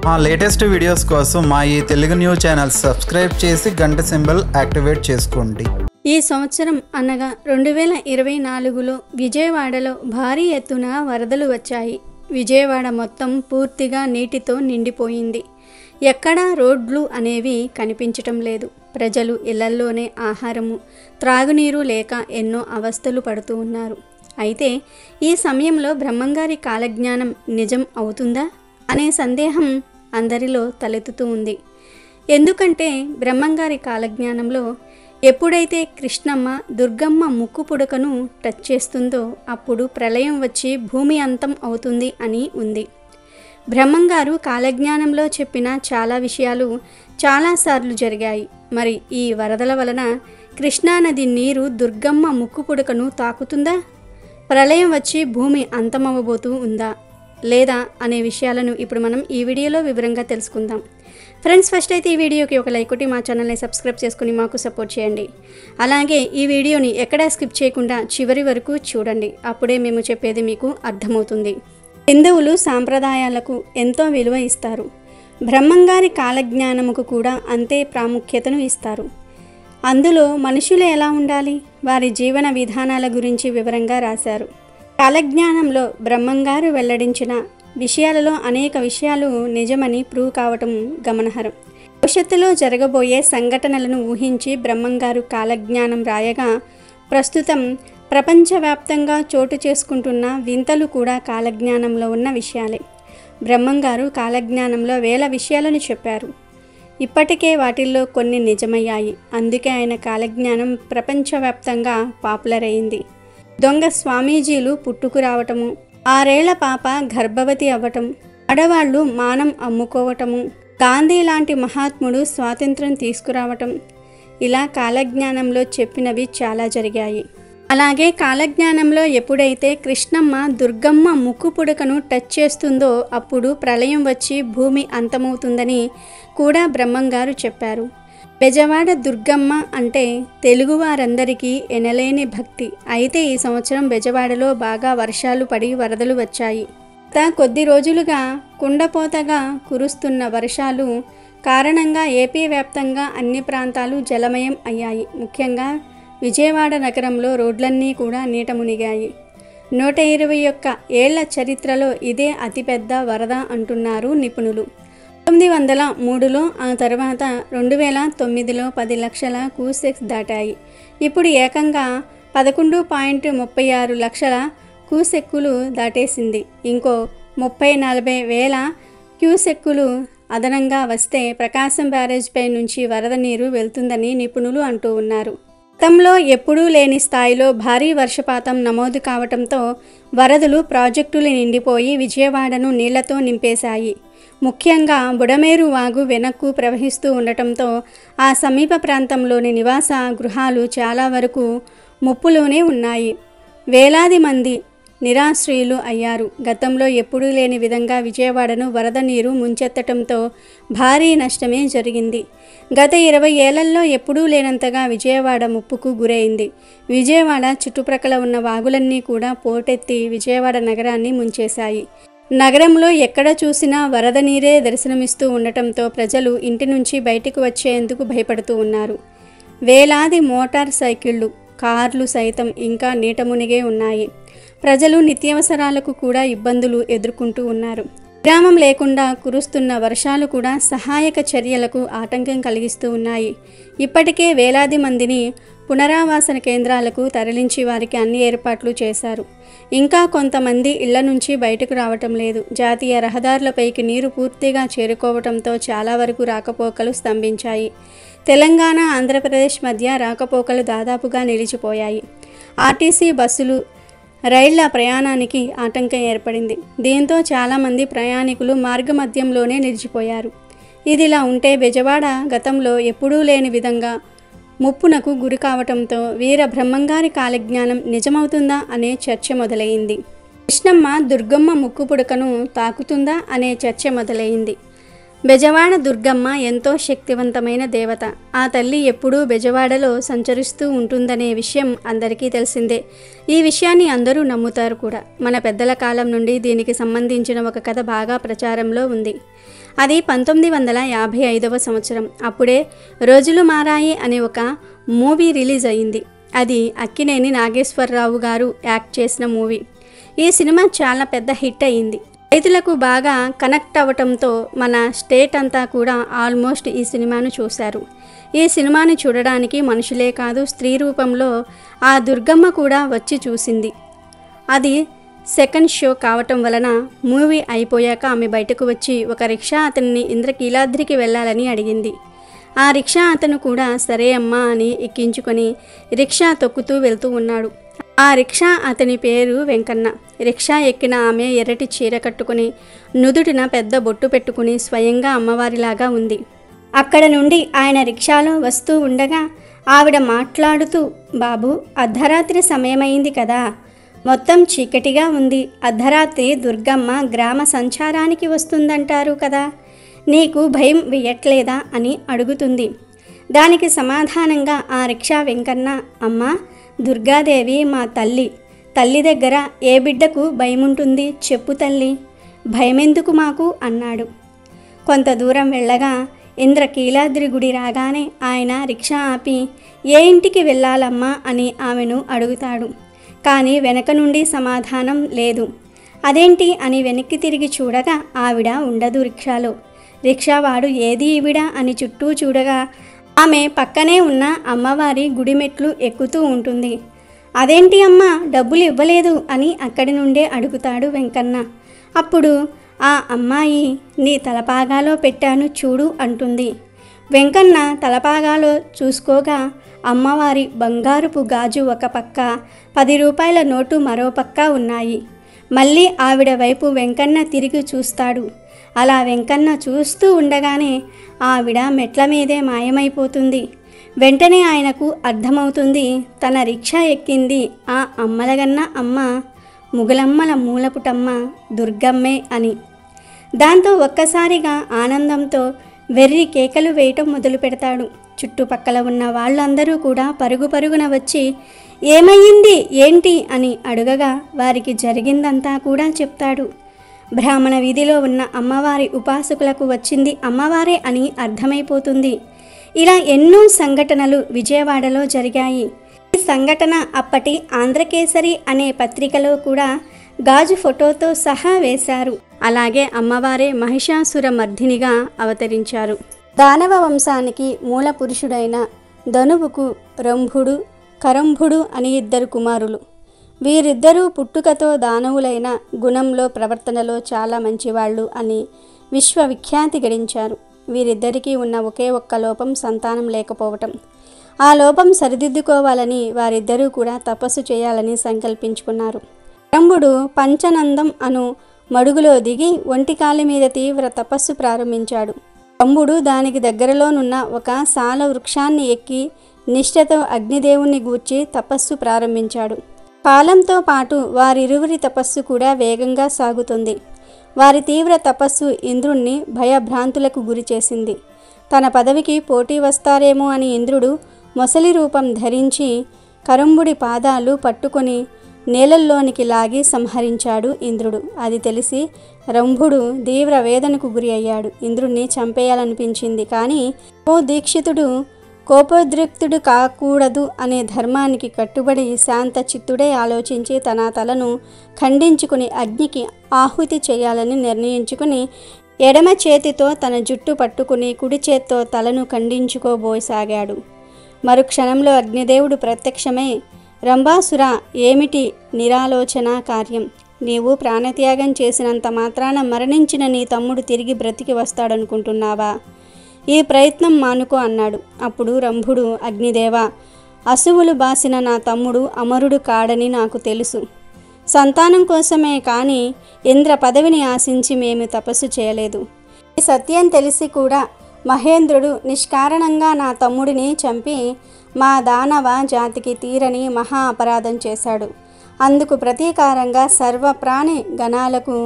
మా latest videos కోసం మా ఈ తెలుగు న్యూస్ ఛానల్ సబ్స్క్రైబ్ చేసి గంట సింబల్ యాక్టివేట్ చేసుకోండి. ఈ సంవత్సరం అనగా 2024లో విజయవాడలో భారీ ఎత్తున వరదలు వచ్చాయి. విజయవాడ మొత్తం పూర్తిగా నీటితో నిండిపోయింది. ఎక్కడా రోడ్లు అనేవి కనిపించటం లేదు. ప్రజలు ఇళ్లల్లోనే ఆహారము, త్రాగునీరు లేక ఎన్నో అవస్థలు పడుతూ ఉన్నారు. అయితే ఈ సమయంలో బ్రహ్మంగారి కాలజ్ఞానం నిజం అవుతుందా అనే సందేహం అందరిలో తలెత్తుతూ ఉంది. ఎందుకంటే బ్రహ్మంగారి కాలజ్ఞానంలో ఎప్పుడైతే కృష్ణమ్మ దుర్గమ్మ ముక్కు పుడకను టచ్ చేస్తుందో అప్పుడు ప్రళయం వచ్చి భూమి అంతం అవుతుంది అని ఉంది. బ్రహ్మంగారు కాలజ్ఞానంలో చెప్పిన చాలా విషయాలు చాలాసార్లు జరిగాయి. మరి ఈ వరదల వలన కృష్ణానది నీరు దుర్గమ్మ ముక్కు పుడకను తాకుతుందా? ప్రళయం వచ్చి భూమి అంతమవ్వబోతూ ఉందా లేదా అనే విషయాలను ఇప్పుడు మనం ఈ వీడియోలో వివరంగా తెలుసుకుందాం. ఫ్రెండ్స్, ఫస్ట్ అయితే ఈ వీడియోకి ఒక లైక్ కొట్టి మా ఛానల్ని సబ్స్క్రైబ్ చేసుకుని మాకు సపోర్ట్ చేయండి. అలాగే ఈ వీడియోని ఎక్కడా స్కిప్ చేయకుండా చివరి వరకు చూడండి. అప్పుడే మేము చెప్పేది మీకు అర్థమవుతుంది. హిందువులు సాంప్రదాయాలకు ఎంతో విలువ ఇస్తారు. బ్రహ్మంగారి కాలజ్ఞానముకు కూడా అంతే ప్రాముఖ్యతను ఇస్తారు. అందులో మనుషులు ఎలా ఉండాలి, వారి జీవన విధానాల గురించి వివరంగా రాశారు. కాలజ్ఞానంలో బ్రహ్మంగారు వెల్లడించిన విషయాలలో అనేక విషయాలు నిజమని ప్రూవ్ కావటం గమనార్హం. భవిష్యత్తులో జరగబోయే సంఘటనలను ఊహించి బ్రహ్మంగారు కాలజ్ఞానం రాయగా ప్రస్తుతం ప్రపంచవ్యాప్తంగా చోటు చేసుకుంటున్న వింతలు కూడా కాలజ్ఞానంలో ఉన్న విషయాలే. బ్రహ్మంగారు కాలజ్ఞానంలో వేల విషయాలను చెప్పారు. ఇప్పటికే వాటిల్లో కొన్ని నిజమయ్యాయి. అందుకే ఆయన కాలజ్ఞానం ప్రపంచవ్యాప్తంగా పాపులర్ అయింది. దొంగ స్వామీజీలు పుట్టుకు రావటము, 6 ఏళ్ల పాప గర్భవతి అవ్వటం, ఆడవాళ్లు మానం అమ్ముకోవటము, గాంధీ లాంటి మహాత్ముడు స్వాతంత్రం తీసుకురావటం, ఇలా కాలజ్ఞానంలో చెప్పినవి చాలా జరిగాయి. అలాగే కాలజ్ఞానంలో ఎప్పుడైతే కృష్ణమ్మ దుర్గమ్మ ముక్కు పుడకను టచ్ చేస్తుందో అప్పుడు ప్రళయం వచ్చి భూమి అంతమవుతుందని కూడా బ్రహ్మంగారు చెప్పారు. బెజవాడ దుర్గమ్మ అంటే తెలుగువారందరికీ ఎనలేని భక్తి. అయితే ఈ సంవత్సరం బెజవాడలో బాగా వర్షాలు పడి వరదలు వచ్చాయి. గత కొద్ది రోజులుగా కుండపోతగా కురుస్తున్న వర్షాలు కారణంగా ఏపీ వ్యాప్తంగా అన్ని ప్రాంతాలు జలమయం అయ్యాయి. ముఖ్యంగా విజయవాడ నగరంలో రోడ్లన్నీ కూడా నీట మునిగాయి. 121 ఏళ్ల చరిత్రలో ఇదే అతిపెద్ద వరద అంటున్నారు నిపుణులు. 1903లో, ఆ తర్వాత 2009లో 10 లక్షల క్యూసెక్స్ దాటాయి. ఇప్పుడు ఏకంగా 11.36 లక్షల క్యూసెక్కులు దాటేసింది. ఇంకో 30-40 వేల క్యూసెక్కులు అదనంగా వస్తే ప్రకాశం బ్యారేజ్పై నుంచి వరద నీరు వెళ్తుందని నిపుణులు అంటూ ఉన్నారు. గతంలో ఎప్పుడూ లేని స్థాయిలో భారీ వర్షపాతం నమోదు కావడంతో వరదలు ప్రాజెక్టులు నిండిపోయి విజయవాడను నీళ్లతో నింపేశాయి. ముఖ్యంగా బుడమేరు వాగు వెనక్కు ప్రవహిస్తూ ఉండటంతో ఆ సమీప ప్రాంతంలోని నివాస గృహాలు చాలా వరకు ముప్పులోనే ఉన్నాయి. వేలాది మంది నిరాశ్రయులు అయ్యారు. గతంలో ఎప్పుడూ లేని విధంగా విజయవాడను వరద నీరు ముంచెత్తటంతో భారీ నష్టమే జరిగింది. గత 20 ఏళ్లలో ఎప్పుడూ లేనంతగా విజయవాడ ముప్పుకు గురైంది. విజయవాడ చుట్టుప్రక్కల ఉన్న వాగులన్నీ కూడా పోటెత్తి విజయవాడ నగరాన్ని ముంచేశాయి. నగరంలో ఎక్కడ చూసినా వరద నీరే దర్శనమిస్తూ ఉండటంతో ప్రజలు ఇంటి నుంచి బయటకు వచ్చేందుకు భయపడుతూ ఉన్నారు. వేలాది మోటార్ సైకిళ్లు, కార్లు సైతం ఇంకా నీట మునిగే ఉన్నాయి. ప్రజలు నిత్యావసరాలకు కూడా ఇబ్బందులు ఎదుర్కొంటూ ఉన్నారు. విరామం లేకుండా కురుస్తున్న వర్షాలు కూడా సహాయక చర్యలకు ఆటంకం కలిగిస్తూ ఉన్నాయి. ఇప్పటికే వేలాది మందిని పునరావాస కేంద్రాలకు తరలించి వారికి అన్ని ఏర్పాట్లు చేశారు. ఇంకా కొంతమంది ఇళ్ల నుంచి బయటకు రావటం లేదు. జాతీయ రహదారులపైకి నీరు పూర్తిగా చేరుకోవడంతో చాలా వరకు రాకపోకలు స్తంభించాయి. తెలంగాణ, ఆంధ్రప్రదేశ్ మధ్య రాకపోకలు దాదాపుగా నిలిచిపోయాయి. ఆర్టీసీ బస్సులు, రైళ్ల ప్రయాణానికి ఆటంకం ఏర్పడింది. దీంతో చాలామంది ప్రయాణికులు మార్గమధ్యంలోనే నిలిచిపోయారు. ఇదిలా ఉంటే బెజవాడ గతంలో ఎప్పుడూ లేని విధంగా ముప్పునకు గురి కావటంతో వీర బ్రహ్మంగారి కాలజ్ఞానం నిజమవుతుందా అనే చర్చ మొదలైంది. కృష్ణమ్మ దుర్గమ్మ ముక్కు పుడకను తాకుతుందా అనే చర్చ మొదలైంది. బెజవాడ దుర్గమ్మ ఎంతో శక్తివంతమైన దేవత. ఆ తల్లి ఎప్పుడూ బెజవాడలో సంచరిస్తూ ఉంటుందనే విషయం అందరికీ తెలిసిందే. ఈ విషయాన్ని అందరూ నమ్ముతారు కూడా. మన పెద్దల కాలం నుండి దీనికి సంబంధించిన ఒక కథ బాగా ప్రచారంలో ఉంది. అది 1955వ సంవత్సరం. అప్పుడే రోజులు మారాయి అనే ఒక మూవీ రిలీజ్ అయింది. అది అక్కినేని నాగేశ్వరరావు గారు యాక్ట్ చేసిన మూవీ. ఈ సినిమా చాలా పెద్ద హిట్ అయింది. రైతులకు బాగా కనెక్ట్ అవ్వటంతో మన స్టేట్ అంతా కూడా ఆల్మోస్ట్ ఈ సినిమాను చూశారు. ఈ సినిమాను చూడడానికి మనుషులే కాదు, స్త్రీ రూపంలో ఆ దుర్గమ్మ కూడా వచ్చి చూసింది. అది సెకండ్ షో కావటం వలన మూవీ అయిపోయాక ఆమె బయటకు వచ్చి ఒక రిక్షా అతన్ని ఇంద్రకీలాద్రికి వెళ్ళాలని అడిగింది. ఆ రిక్షా అతను కూడా సరే అమ్మా అని ఎక్కించుకొని రిక్షా తొక్కుతూ వెళ్తూ ఉన్నాడు. ఆ రిక్షా అతని పేరు వెంకన్న. రిక్షా ఎక్కిన ఆమె ఎర్రటి చీర కట్టుకుని నుదుటిన పెద్ద బొట్టు పెట్టుకుని స్వయంగా అమ్మవారిలాగా ఉంది. అక్కడ నుండి ఆయన రిక్షాలో వస్తూ ఉండగా ఆవిడ మాట్లాడుతూ, బాబు అర్ధరాత్రి సమయమైంది కదా, మొత్తం చీకటిగా ఉంది, అర్ధరాత్రి దుర్గమ్మ గ్రామ సంచారానికి వస్తుందంటారు కదా, నీకు భయం వేయట్లేదా అని అడుగుతుంది. దానికి సమాధానంగా ఆ రిక్షా వెంకన్న, అమ్మా దుర్గాదేవి మా తల్లి దగ్గర ఏ బిడ్డకు భయముంటుంది చెప్పు తల్లి, భయమెందుకు మాకు అన్నాడు. కొంత దూరం వెళ్ళగా ఇంద్రకీలాద్రి గుడి రాగానే ఆయన రిక్షా ఆపి ఏ ఇంటికి వెళ్ళాలమ్మా అని ఆమెను అడుగుతాడు. కానీ వెనక నుండి సమాధానం లేదు. అదేంటి అని వెనక్కి తిరిగి చూడగా ఆవిడ ఉండదు రిక్షాలో. రిక్షావాడు ఏది ఈవిడ అని చుట్టూ చూడగా ఆమె పక్కనే ఉన్న అమ్మవారి గుడి మెట్లు ఎక్కుతూ ఉంటుంది. అదేంటి అమ్మా డబ్బులు ఇవ్వలేదు అని అక్కడి నుండే అడుగుతాడు వెంకన్న. అప్పుడు ఆ అమ్మాయి నీ తలపాగాలో పెట్టాను చూడు అంటుంది. వెంకన్న తలపాగాలో చూసుకోగా అమ్మవారి బంగారుపు గాజు ఒక పక్క, 10 రూపాయల నోటు మరో పక్క ఉన్నాయి. మళ్ళీ ఆవిడ వైపు వెంకన్న తిరిగి చూస్తాడు. అలా వెంకన్న చూస్తూ ఉండగానే ఆవిడ మెట్ల మీదే మాయమైపోతుంది. వెంటనే ఆయనకు అర్థమవుతుంది తన రిక్షా ఎక్కింది ఆ అమ్మలగన్న అమ్మ, ముగలమ్మల మూలపుటమ్మ దుర్గమ్మే అని. దాంతో ఒక్కసారిగా ఆనందంతో వెర్రి కేకలు వేయటం మొదలు పెడతాడు. చుట్టుపక్కల ఉన్న వాళ్ళందరూ కూడా పరుగు పరుగున వచ్చి ఏమయ్యింది ఏంటి అని అడుగగా వారికి జరిగిందంతా కూడా చెప్తాడు. బ్రాహ్మణ వీధిలో ఉన్న అమ్మవారి ఉపాసకులకు వచ్చింది అమ్మవారే అని అర్థమైపోతుంది. ఇలా ఎన్నో సంఘటనలు విజయవాడలో జరిగాయి. ఈ సంఘటన అప్పటి ఆంధ్రకేసరి అనే పత్రికలో కూడా గాజు ఫోటోతో సహా వేశారు. అలాగే అమ్మవారే మహిషాసుర మర్దినిగా అవతరించారు. దానవ వంశానికి మూల పురుషుడైన ధనువుకు రంభుడు, కరంభుడు అని 2 కుమారులు. వీరిద్దరూ పుట్టుకతో దానవులైన గుణంలో ప్రవర్తనలో చాలా మంచివాళ్ళు అని విశ్వవిఖ్యాతి గడించారు. వీరిద్దరికీ ఉన్న ఒకే ఒక్క లోపం సంతానం లేకపోవటం. ఆ లోపం సరిదిద్దుకోవాలని వారిద్దరూ కూడా తపస్సు చేయాలని సంకల్పించుకున్నారు. కరంభుడు పంచనందం అను మడుగులో దిగి ఒంటికాలి మీద తీవ్ర తపస్సు ప్రారంభించాడు. రంభుడు దానికి దగ్గరలోనున్న ఒక సాల వృక్షాన్ని ఎక్కి నిష్ఠతో అగ్నిదేవుణ్ణి గూర్చి తపస్సు ప్రారంభించాడు. కాలంతో పాటు వారిరువురి తపస్సు కూడా వేగంగా సాగుతుంది. వారి తీవ్ర తపస్సు ఇంద్రుణ్ణి భయభ్రాంతులకు గురి చేసింది. తన పదవికి పోటీ వస్తారేమో అని ఇంద్రుడు మొసలి రూపం ధరించి కరంభుడి పాదాలు పట్టుకొని నేలల్లోనికి లాగి సంహరించాడు ఇంద్రుడు. అది తెలిసి రంభుడు తీవ్ర వేదనకు గురి అయ్యాడు. ఇంద్రుణ్ణి చంపేయాలనిపించింది. కానీ ఓ దీక్షితుడు కోపోద్రిక్తుడు కాకూడదు అనే ధర్మానికి కట్టుబడి శాంత చిత్తుడే ఆలోచించి తన తలను ఖండించుకుని అగ్నికి ఆహుతి చేయాలని నిర్ణయించుకుని ఎడమ చేతితో తన జుట్టు పట్టుకుని కుడి చేత్తో తలను ఖండించుకోబోసాగాడు. మరుక్షణంలో అగ్నిదేవుడు ప్రత్యక్షమై, రంభాసుర, ఏమిటి నిరాలోచన కార్యం? నీవు ప్రాణత్యాగం చేసినంత మాత్రాన మరణించిన నీ తమ్ముడు తిరిగి బ్రతికి వస్తాడనుకుంటున్నావా? ఈ ప్రయత్నం మానుకో అన్నాడు. అప్పుడు రంభుడు, అగ్నిదేవా, అసువులు బాసిన నా తమ్ముడు అమరుడు కాడని నాకు తెలుసు. సంతానం కోసమే కానీ ఇంద్ర పదవిని ఆశించి మేము తపస్సు చేయలేదు. ఈ సత్యం తెలిసి కూడా మహేంద్రుడు నిష్కారణంగా నా తమ్ముడిని చంపి మా దానవ జాతికి తీరని మహా అపరాధం చేశాడు. అందుకు ప్రతీకారంగా సర్వప్రాణి గణాలకు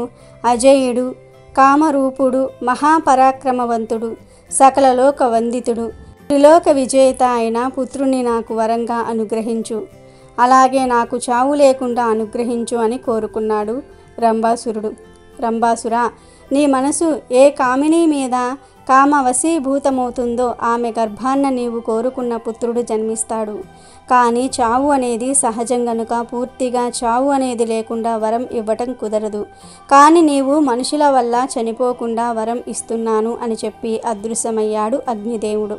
అజేయుడు, కామరూపుడు, మహాపరాక్రమవంతుడు, సకల లోక వందితుడు, త్రిలోక విజేత అయిన పుత్రుని నాకు వరంగా అనుగ్రహించు. అలాగే నాకు చావు లేకుండా అనుగ్రహించు అని కోరుకున్నాడు రంభాసురుడు. రంభాసుర, నీ మనసు ఏ కామిని మీద కామవశీభూతమవుతుందో ఆమె గర్భాన్న నీవు కోరుకున్న పుత్రుడు జన్మిస్తాడు. కానీ చావు అనేది సహజం గనుక పూర్తిగా చావు అనేది లేకుండా వరం ఇవ్వటం కుదరదు. కానీ నీవు మనుషుల వల్ల చనిపోకుండా వరం ఇస్తున్నాను అని చెప్పి అదృశ్యమయ్యాడు అగ్నిదేవుడు.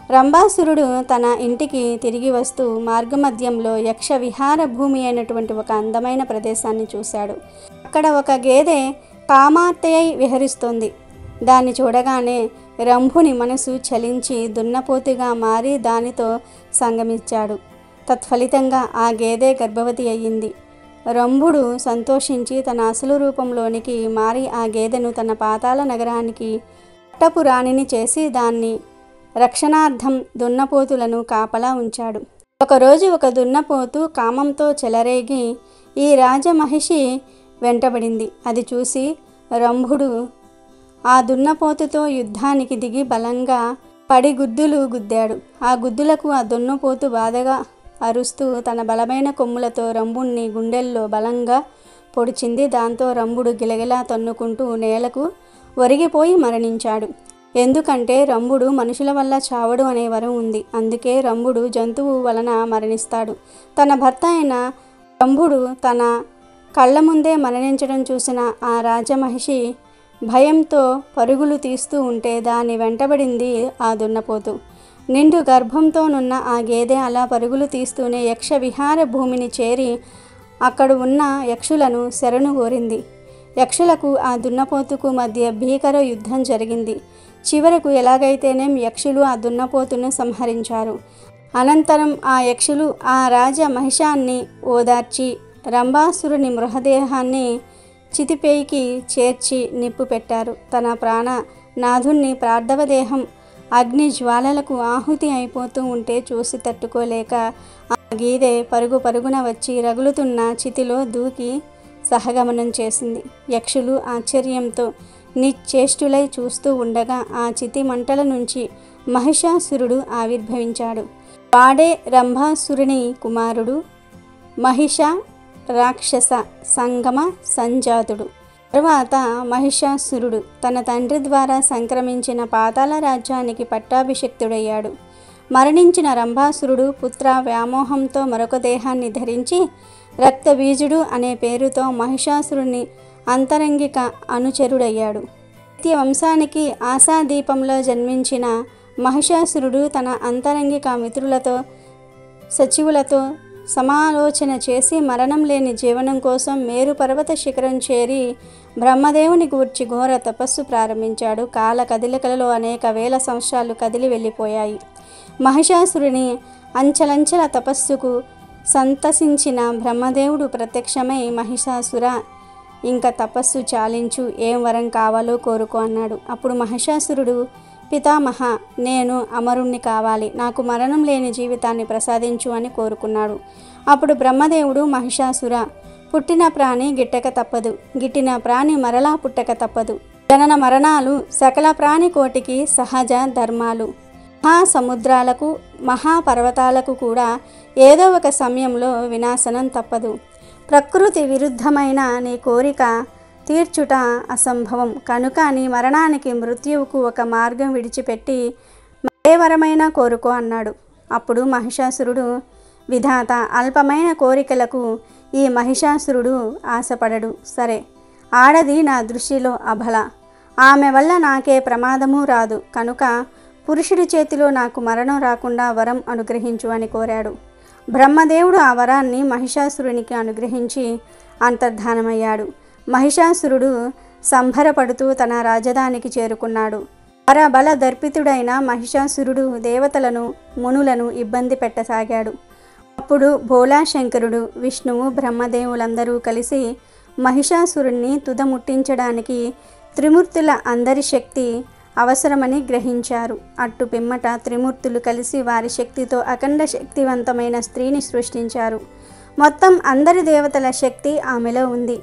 రంభాసురుడు తన ఇంటికి తిరిగి వస్తూ మార్గమధ్యంలో యక్ష విహార భూమి అయినటువంటి ఒక అందమైన ప్రదేశాన్ని చూశాడు. అక్కడ ఒక గేదె కామార్తెయై విహరిస్తోంది. దాన్ని చూడగానే రంభుని మనసు చలించి దున్నపోతుగా మారి దానితో సంగమించాడు. తత్ఫలితంగా ఆ గేదె గర్భవతి అయ్యింది. రంభుడు సంతోషించి తన అసలు రూపంలోనికి మారి ఆ గేదెను తన పాతాళ నగరానికి పట్టపు రాణిని చేసి దాన్ని రక్షణార్థం దున్నపోతులను కాపలా ఉంచాడు. ఒకరోజు ఒక దున్నపోతు కామంతో చెలరేగి ఈ రాజమహిషి వెంటబడింది. అది చూసి రంభుడు ఆ దున్నపోతుతో యుద్ధానికి దిగి బలంగా పడి గుద్దులు గుద్దాడు. ఆ గుద్దులకు ఆ దున్నపోతు బాధగా అరుస్తూ తన బలమైన కొమ్ములతో రంభుణ్ణి గుండెల్లో బలంగా పొడిచింది. దాంతో రంభుడు గిలగిలా తన్నుకుంటూ నేలకు ఒరిగిపోయి మరణించాడు. ఎందుకంటే రంభుడు మనుషుల వల్ల చావడు అనే వరం ఉంది. అందుకే రంభుడు జంతువు వలన మరణిస్తాడు. తన భర్త అయిన రంభుడు తన కళ్ళ ముందే మరణించడం చూసిన ఆ రాజమహిషి భయంతో పరుగులు తీస్తూ ఉంటే దాన్ని వెంటబడింది ఆ దున్నపోతు. నిండు గర్భంతోనున్న ఆ గేదె అలా పరుగులు తీస్తూనే యక్ష విహార భూమిని చేరి అక్కడ ఉన్న యక్షులను శరణు కోరింది. యక్షులకు ఆ దున్నపోతుకు మధ్య భీకర యుద్ధం జరిగింది. చివరకు ఎలాగైతేనేం యక్షులు ఆ దున్నపోతును సంహరించారు. అనంతరం ఆ యక్షులు ఆ రాజ మహిషాన్ని ఓదార్చి రంభాసురుని మృతదేహాన్ని చితిపేయికి చేర్చి నిప్పు పెట్టారు. తన ప్రాణనాథుణ్ణి ప్రార్థవదేహం అగ్ని జ్వాలలకు ఆహుతి అయిపోతూ ఉంటే చూసి తట్టుకోలేక ఆ గీదె పరుగున వచ్చి రగులుతున్న చితిలో దూకి సహగమనం చేసింది. యక్షులు ఆశ్చర్యంతో నిశ్చేష్టులై చూస్తూ ఉండగా ఆ చితి మంటల నుంచి మహిషాసురుడు ఆవిర్భవించాడు. వాడే రంభాసురుని కుమారుడు, మహిష రాక్షస సంగమ సంజాతుడు. తరువాత మహిషాసురుడు తన తండ్రి ద్వారా సంక్రమించిన పాతాళ రాజ్యానికి పట్టాభిషిక్తుడయ్యాడు. మరణించిన రంభాసురుడు పుత్ర వ్యామోహంతో మరొక దేహాన్ని ధరించి రక్తబీజుడు అనే పేరుతో మహిషాసురుని అంతరంగిక అనుచరుడయ్యాడు. దైత్య వంశానికి ఆశాదీపంలో జన్మించిన మహిషాసురుడు తన అంతరంగిక మిత్రులతో సచివులతో సమాలోచన చేసి మరణం లేని జీవనం కోసం మేరు పర్వత శిఖరం చేరి బ్రహ్మదేవుని గూర్చి ఘోర తపస్సు ప్రారంభించాడు. కాల కదలికలలో అనేక వేల సంవత్సరాలు కదిలి వెళ్ళిపోయాయి. మహిషాసురుని అంచలంచల తపస్సుకు సంతసించిన బ్రహ్మదేవుడు ప్రత్యక్షమై మహిషాసుర ఇంకా తపస్సు చాలించు, ఏం వరం కావాలో కోరుకో అన్నాడు. అప్పుడు మహిషాసురుడు పితామహ, నేను అమరుణ్ణి కావాలి, నాకు మరణం లేని జీవితాన్ని ప్రసాదించు అని కోరుకున్నాడు. అప్పుడు బ్రహ్మదేవుడు మహిషాసుర, పుట్టిన ప్రాణి గిట్టక తప్పదు, గిట్టిన ప్రాణి మరలా పుట్టక తప్పదు. జనన మరణాలు సకల ప్రాణికోటికి సహజ ధర్మాలు. మహాసముద్రాలకు మహాపర్వతాలకు కూడా ఏదో ఒక సమయంలో వినాశనం తప్పదు. ప్రకృతి విరుద్ధమైన నీ కోరిక తీర్చుట అసంభవం కనుక నీ మరణానికి మృత్యువుకు ఒక మార్గం విడిచిపెట్టి మరే వరమైనా కోరుకో అన్నాడు. అప్పుడు మహిషాసురుడు, విధాత, అల్పమైన కోరికలకు ఈ మహిషాసురుడు ఆశపడడు. సరే, ఆడది నా దృష్టిలో అబల, ఆమె వల్ల నాకే ప్రమాదము రాదు కనుక పురుషుడి చేతిలో నాకు మరణం రాకుండా వరం అనుగ్రహించు అని కోరాడు. బ్రహ్మదేవుడు ఆ వరాన్ని మహిషాసురునికి అనుగ్రహించి అంతర్ధానమయ్యాడు. మహిషాసురుడు సంబరపడుతూ తన రాజధానికి చేరుకున్నాడు. పరబల దర్పితుడైన మహిషాసురుడు దేవతలను మునులను ఇబ్బంది పెట్టసాగాడు. అప్పుడు భోలాశంకరుడు, విష్ణువు, బ్రహ్మదేవులందరూ కలిసి మహిషాసురుణ్ణి తుదముట్టించడానికి త్రిమూర్తుల అందరి శక్తి అవసరమని గ్రహించారు. అట్టు పిమ్మట త్రిమూర్తులు కలిసి వారి శక్తితో అఖండ శక్తివంతమైన స్త్రీని సృష్టించారు. మొత్తం అందరి దేవతల శక్తి ఆమెలో ఉంది.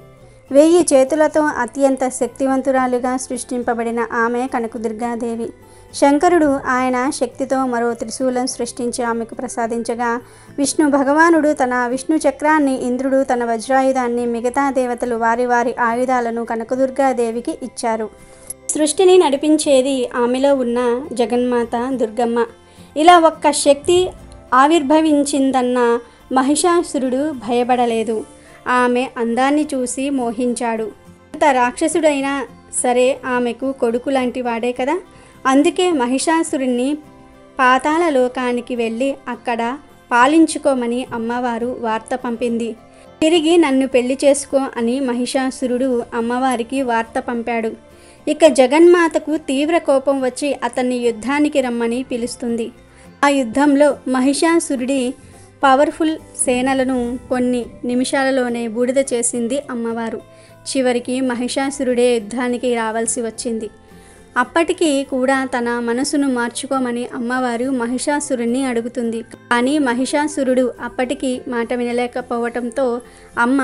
1000 చేతులతో అత్యంత శక్తివంతురాలుగా సృష్టింపబడిన ఆమె కనకదుర్గాదేవి. శంకరుడు ఆయన శక్తితో మరో త్రిశూలం సృష్టించి ఆమెకు ప్రసాదించగా, విష్ణు భగవానుడు తన విష్ణు చక్రాన్ని, ఇంద్రుడు తన వజ్రాయుధాన్ని, మిగతా దేవతలు వారి వారి ఆయుధాలను కనకదుర్గాదేవికి ఇచ్చారు. సృష్టిని నడిపించేది ఆమెలో ఉన్న జగన్మాత దుర్గమ్మ. ఇలా ఒక్క శక్తి ఆవిర్భవించిందన్న మహిషాసురుడు భయపడలేదు. ఆమె అందాన్ని చూసి మోహించాడు. అంత రాక్షసుడైనా సరే ఆమెకు కొడుకు లాంటి వాడే కదా. అందుకే మహిషాసురుణ్ణి పాతాళ లోకానికి వెళ్ళి అక్కడ పాలించుకోమని అమ్మవారు వార్త పంపింది. తిరిగి నన్ను పెళ్లి చేసుకో అని మహిషాసురుడు అమ్మవారికి వార్త పంపాడు. ఇక జగన్మాతకు తీవ్ర కోపం వచ్చి అతన్ని యుద్ధానికి రమ్మని పిలుస్తుంది. ఆ యుద్ధంలో మహిషాసురుడి పవర్ఫుల్ సేనలను కొన్ని నిమిషాలలోనే బూడిద చేసింది అమ్మవారు. చివరికి మహిషాసురుడే యుద్ధానికి రావాల్సి వచ్చింది. అప్పటికి కూడా తన మనసును మార్చుకోమని అమ్మవారు మహిషాసురుణ్ణి అడుగుతుంది. కానీ మహిషాసురుడు అప్పటికి మాట వినలేకపోవటంతో అమ్మ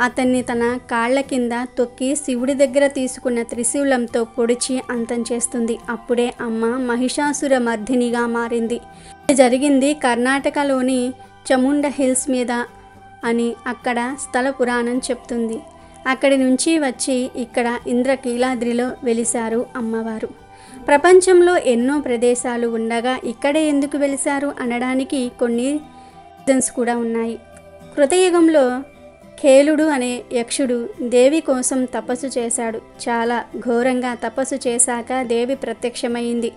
అతన్ని తన కాళ్ల కింద తొక్కి శివుడి దగ్గర తీసుకున్న త్రిశూలంతో పొడిచి అంతం చేస్తుంది. అప్పుడే అమ్మ మహిషాసుర మర్దినిగా మారింది. ఇది జరిగింది కర్ణాటకలోని చముండ హిల్స్ మీద అని అక్కడ స్థల పురాణం చెప్తుంది. అక్కడి నుంచి వచ్చి ఇక్కడ ఇంద్రకీలాద్రిలో వెలిశారు అమ్మవారు. ప్రపంచంలో ఎన్నో ప్రదేశాలు ఉండగా ఇక్కడే ఎందుకు వెలిశారు అనడానికి కొన్ని రీజన్స్ కూడా ఉన్నాయి. కృతయుగంలో ఖేలుడు అనే యక్షుడు దేవి కోసం తపస్సు చేశాడు. చాలా ఘోరంగా తపస్సు చేశాక దేవి ప్రత్యక్షమైంది.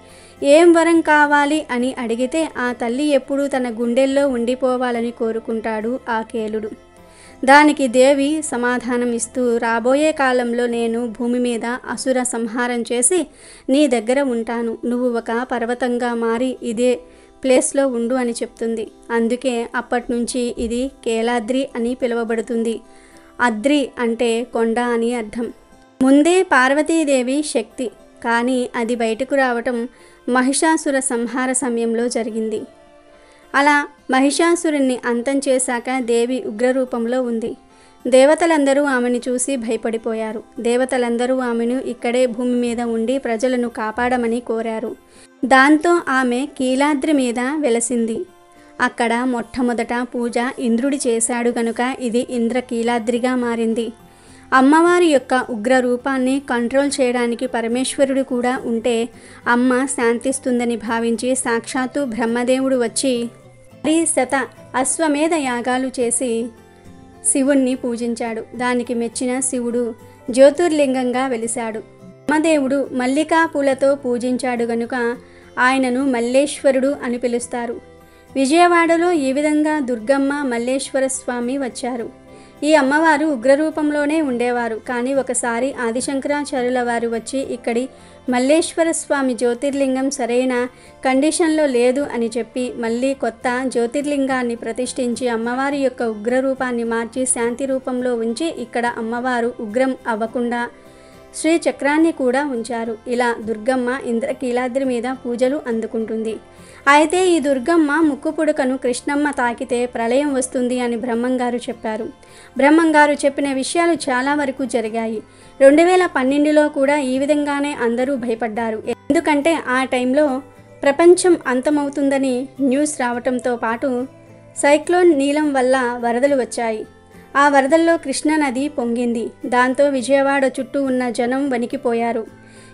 ఏం వరం కావాలి అని అడిగితే ఆ తల్లి ఎప్పుడూ తన గుండెల్లో ఉండిపోవాలని కోరుకుంటాడు ఆ ఖేలుడు. దానికి దేవి సమాధానం ఇస్తూ, రాబోయే కాలంలో నేను భూమి మీద అసుర సంహారం చేసి నీ దగ్గర ఉంటాను. నువ్వు ఒక పర్వతంగా మారి ఇదే ప్లేస్లో ఉండు అని చెప్తుంది. అందుకే అప్పటి నుంచి ఇది కేలాద్రి అని పిలువబడుతుంది. అద్రి అంటే కొండ అని అర్థం. ముందే పార్వతీదేవి శక్తి, కానీ అది బయటకు రావటం మహిషాసుర సంహార సమయంలో జరిగింది. అలా మహిషాసురుణ్ణి అంతం చేశాక దేవి ఉగ్రరూపంలో ఉంది. దేవతలందరూ ఆమెను చూసి భయపడిపోయారు. దేవతలందరూ ఆమెను ఇక్కడే భూమి మీద ఉండి ప్రజలను కాపాడమని కోరారు. దాంతో ఆమె కీలాద్రి మీద వెలసింది. అక్కడ మొట్టమొదట పూజ ఇంద్రుడి చేశాడు కనుక ఇది ఇంద్రకీలాద్రిగా మారింది. అమ్మవారి యొక్క ఉగ్ర రూపాన్ని కంట్రోల్ చేయడానికి పరమేశ్వరుడు కూడా ఉంటే అమ్మ శాంతిస్తుందని భావించి సాక్షాత్తు బ్రహ్మదేవుడు వచ్చి 10 అశ్వమేధ యాగాలు చేసి శివుణ్ణి పూజించాడు. దానికి మెచ్చిన శివుడు జ్యోతిర్లింగంగా వెలిశాడు. బ్రహ్మదేవుడు మల్లికా పూలతో పూజించాడు గనుక ఆయనను మల్లేశ్వరుడు అని పిలుస్తారు. విజయవాడలో ఈ విధంగా దుర్గమ్మ మల్లేశ్వర స్వామి వచ్చారు. ఈ అమ్మవారు ఉగ్రరూపంలోనే ఉండేవారు. కానీ ఒకసారి ఆదిశంకరాచార్యుల వారు వచ్చి ఇక్కడి మల్లేశ్వర స్వామి జ్యోతిర్లింగం సరైన కండిషన్లో లేదు అని చెప్పి మళ్ళీ కొత్త జ్యోతిర్లింగాన్ని ప్రతిష్ఠించి అమ్మవారి యొక్క ఉగ్రరూపాన్ని మార్చి శాంతి రూపంలో ఉంచి ఇక్కడ అమ్మవారు ఉగ్రం అవ్వకుండా శ్రీ చక్రాన్ని కూడా ఉంచారు. ఇలా దుర్గమ్మ ఇంద్రకీలాద్రి మీద పూజలు అందుకుంటుంది. అయితే ఈ దుర్గమ్మ ముక్కు పుడకను కృష్ణమ్మ తాకితే ప్రళయం వస్తుంది అని బ్రహ్మంగారు చెప్పారు. బ్రహ్మంగారు చెప్పిన విషయాలు చాలా వరకు జరిగాయి. 2012లో కూడా ఈ విధంగానే అందరూ భయపడ్డారు. ఎందుకంటే ఆ టైంలో ప్రపంచం అంతమవుతుందని న్యూస్ రావటంతో పాటు సైక్లోన్ నీలం వల్ల వరదలు వచ్చాయి. ఆ వరదల్లో కృష్ణానది పొంగింది. దాంతో విజయవాడ చుట్టూ ఉన్న జనం వణికిపోయారు.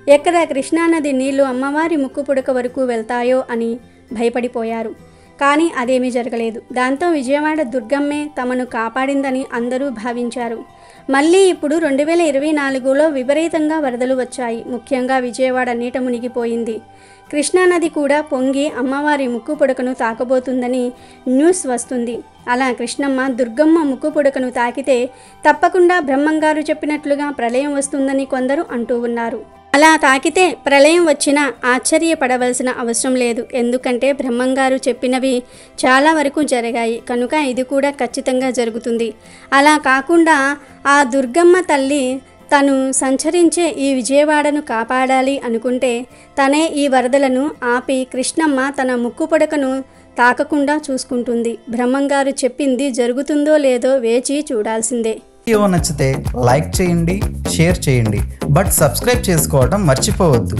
ఎక్కడ కృష్ణానది నీళ్లు అమ్మవారి ముక్కు పుడక వరకు వెళ్తాయో అని భయపడిపోయారు. కానీ అదేమీ జరగలేదు. దాంతో విజయవాడ దుర్గమ్మే తమను కాపాడిందని అందరూ భావించారు. మళ్ళీ ఇప్పుడు 2024లో విపరీతంగా వరదలు వచ్చాయి. ముఖ్యంగా విజయవాడ నీట మునిగిపోయింది. కృష్ణానది కూడా పొంగి అమ్మవారి ముక్కు పుడకను తాకబోతుందని న్యూస్ వస్తుంది. అలా కృష్ణమ్మ దుర్గమ్మ ముక్కు పుడకను తాకితే తప్పకుండా బ్రహ్మంగారు చెప్పినట్లుగా ప్రళయం వస్తుందని కొందరు అంటూ ఉన్నారు. అలా తాకితే ప్రళయం వచ్చినా ఆశ్చర్యపడవలసిన అవసరం లేదు. ఎందుకంటే బ్రహ్మంగారు చెప్పినవి చాలా వరకు జరిగాయి కనుక ఇది కూడా ఖచ్చితంగా జరుగుతుంది. అలా కాకుండా ఆ దుర్గమ్మ తల్లి తను సంచరించే ఈ విజయవాడను కాపాడాలి అనుకుంటే తనే ఈ వరదలను ఆపి కృష్ణమ్మ తన ముక్కు పుడకను తాకకుండా చూసుకుంటుంది. బ్రహ్మంగారు చెప్పింది జరుగుతుందో లేదో వేచి చూడాల్సిందే. వీడియో నచ్చితే లైక్ చేయండి, షేర్ చేయండి, బట్ సబ్స్క్రైబ్ చేసుకోవడం మర్చిపోవద్దు.